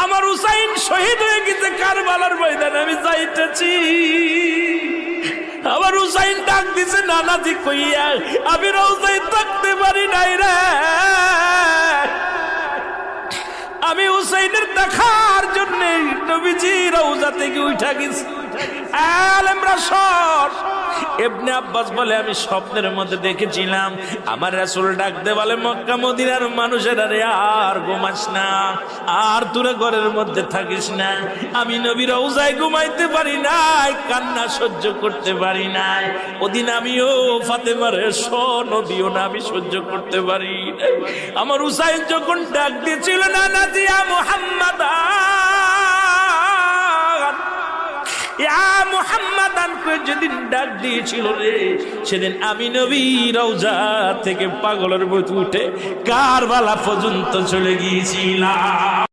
আমার হুসাইন শহীদ হয়ে গেছে কারবালার ময়দানে, আমি যাইতেছি। আমার হুসাইন ডাক দিছে নানাজি কইয়া, আমি রওজায় থাকতে পারি নাই রে, আমি হুসাইনের দেখার জন্য নবীজি রওজা থেকে উঠা গেছি। আলেমরা সর। ইবনে আব্বাস বলে আমি স্বপ্নের মধ্যে দেখেছিলাম আমার রাসূল ডাকতে বলে মক্কা মদিনার মানুষেরা রে আর ঘুমাস না, আর তোরা ঘরের মধ্যে থাকিস না। আমি নবী রওজায় ঘুমাইতে পারি নাই, কান্না সহ্য করতে পারি নাই। ওদিন আমিও ফাতেমার নদীও না আমি সহ্য করতে পারি। আমার হুসাইন যখন ডাক দিয়েছিল না নাজিয়া মুহাম্মাদ মুহাম্মাদান করে যেদিন ডাক দিয়েছিল রে, সেদিন আমি নবী রওজা থেকে পাগলের মতো উঠে কারবালা পর্যন্ত চলে গিয়েছিলাম।